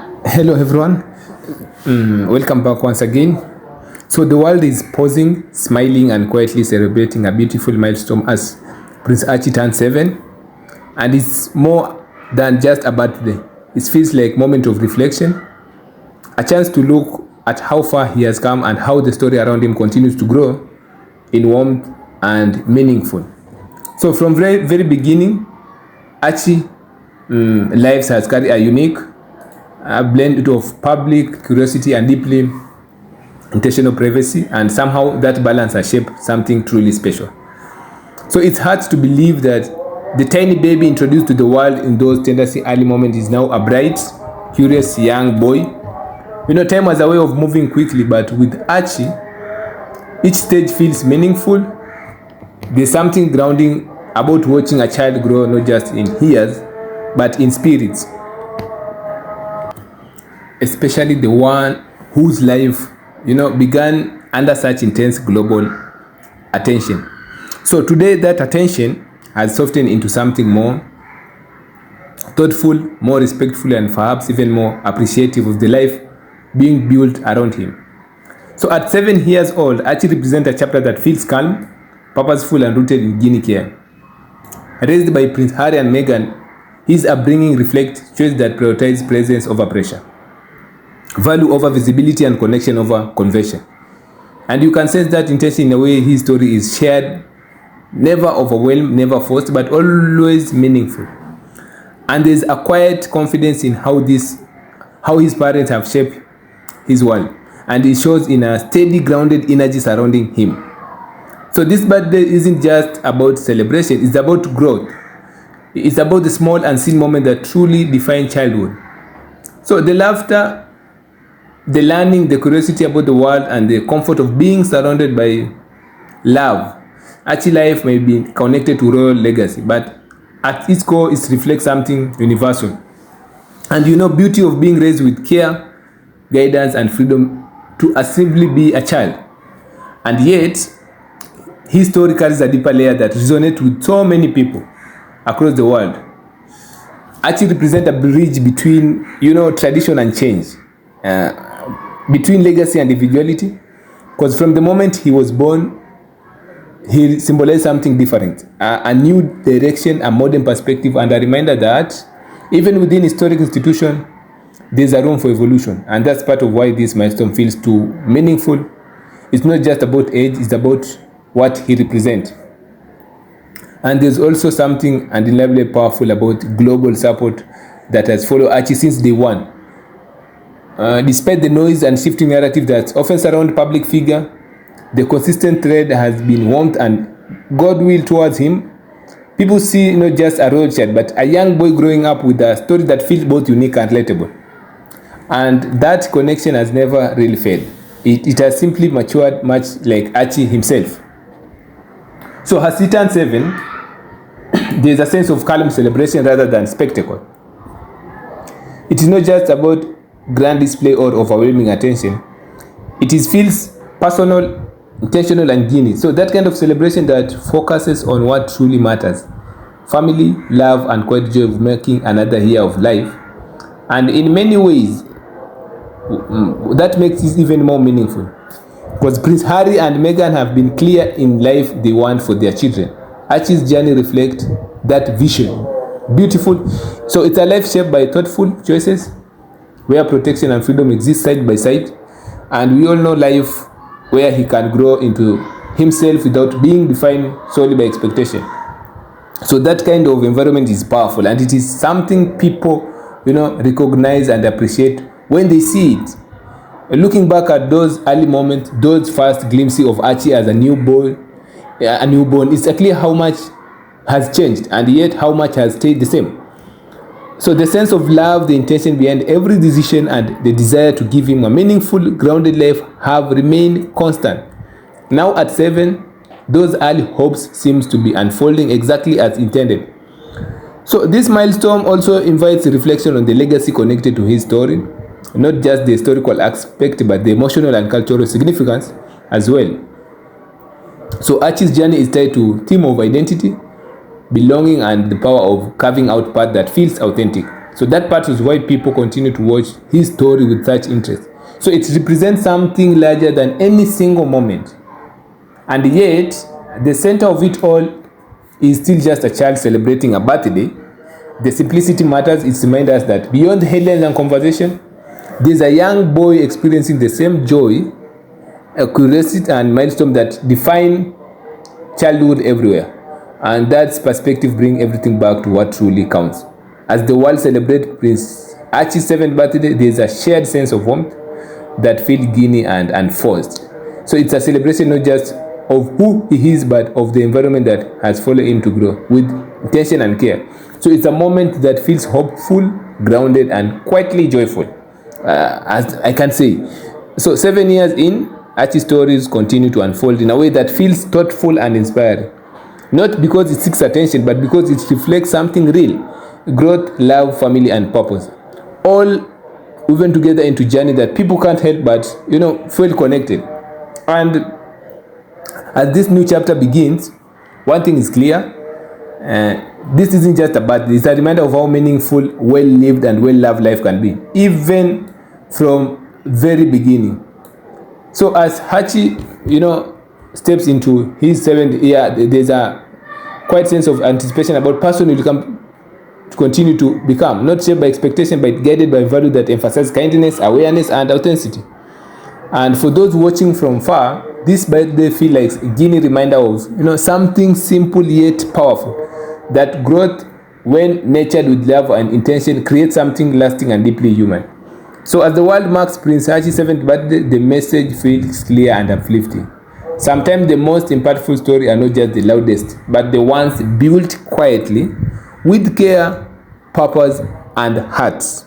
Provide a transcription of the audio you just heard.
Hello everyone. Welcome back once again. So the world is pausing, smiling and quietly celebrating a beautiful milestone as Prince Archie turned 7, and it's more than just a birthday. It feels like a moment of reflection, a chance to look at how far he has come and how the story around him continues to grow in warmth and meaningful. So from very beginning, Archie lives has carried a unique a blend of public curiosity and deeply intentional privacy, and somehow that balance has shaped something truly special. So it's hard to believe that the tiny baby introduced to the world in those tendency early moments is now a bright, curious young boy. Time was a way of moving quickly, but with Archie, each stage feels meaningful. There's something grounding about watching a child grow, not just in years, but in spirits, especially the one whose life began under such intense global attention. So today that attention has softened into something more thoughtful, more respectful, and perhaps even more appreciative of the life being built around him. So at 7 years old, Archie represents a chapter that feels calm, purposeful, and rooted in Guinea care. Raised by Prince Harry and Meghan, his upbringing reflects choices that prioritize presence over pressure, value over visibility, and connection over conversion. And you can sense that intention in a way his story is shared, never overwhelmed, never forced, but always meaningful. And there's a quiet confidence in how his parents have shaped his world, and it shows in a steady, grounded energy surrounding him. So this birthday isn't just about celebration, it's about growth. It's about the small unseen moment that truly define childhood. So the laughter, the learning, the curiosity about the world, and the comfort of being surrounded by love. Archie life may be connected to royal legacy, but at its core, it reflects something universal. And beauty of being raised with care, guidance, and freedom to simply be a child. And yet, his story carries a deeper layer that resonates with so many people across the world. Archie represents a bridge between, tradition and change. Between legacy and individuality, because from the moment he was born, he symbolized something different, a new direction, a modern perspective, and a reminder that even within historic institution, there's a room for evolution. And that's part of why this milestone feels too meaningful. It's not just about age, it's about what he represents. And there's also something undeniably powerful about global support that has followed Archie since day one. Despite the noise and shifting narrative that often surround public figure, the consistent thread has been warmth and goodwill towards him. People see not just a royal child, but a young boy growing up with a story that feels both unique and relatable. And that connection has never really failed. It has simply matured, much like Archie himself. So as he turned 7, there is a sense of calm celebration rather than spectacle. It is not just about grand display or overwhelming attention. Feels personal, intentional, and genuine. So that kind of celebration that focuses on what truly matters: family, love, and quiet joy of making another year of life. And in many ways, that makes it even more meaningful, because Prince Harry and Meghan have been clear in life they want for their children. Archie's journey reflects that vision. Beautiful. So it's a life shaped by thoughtful choices, where protection and freedom exist side by side. And we all know life where he can grow into himself without being defined solely by expectation. So that kind of environment is powerful, and it is something people recognize and appreciate when they see it. Looking back at those early moments, those first glimpses of Archie as a newborn, it's clear how much has changed, and yet how much has stayed the same. So the sense of love, the intention behind every decision, and the desire to give him a meaningful, grounded life have remained constant. Now at 7, those early hopes seems to be unfolding exactly as intended. So this milestone also invites reflection on the legacy connected to his story, not just the historical aspect, but the emotional and cultural significance as well. So Archie's journey is tied to theme of identity, belonging, and the power of carving out path that feels authentic. So that part is why people continue to watch his story with such interest. So it represents something larger than any single moment. And yet, the center of it all is still just a child celebrating a birthday. The simplicity matters. It reminds us that beyond headlines and conversation, there's a young boy experiencing the same joy, a curiosity and milestone that define childhood everywhere. And that perspective brings everything back to what truly counts. As the world celebrates Prince Archie's 7th birthday, there's a shared sense of warmth that feels giddy and forced. So it's a celebration not just of who he is, but of the environment that has followed him to grow with attention and care. So it's a moment that feels hopeful, grounded, and quietly joyful, as I can say. So 7 years in, Archie's stories continue to unfold in a way that feels thoughtful and inspiring. Not because it seeks attention, but because it reflects something real: growth, love, family, and purpose. All woven together into journey that people can't help but, feel connected. And as this new chapter begins, one thing is clear. This isn't just a birthday. It's a reminder of how meaningful, well-lived, and well-loved life can be, even from very beginning. So as Archie, steps into his 7th year, there's a quite sense of anticipation about person will come to continue to become, not shaped by expectation, but guided by value that emphasize kindness, awareness, and authenticity. And for those watching from far, this birthday feel like a genie reminder of something simple yet powerful. That growth, when nurtured with love and intention, creates something lasting and deeply human. So as the world marks Prince Archie's 7th birthday, the message feels clear and uplifting. Sometimes the most impactful stories are not just the loudest, but the ones built quietly, with care, purpose, and hearts.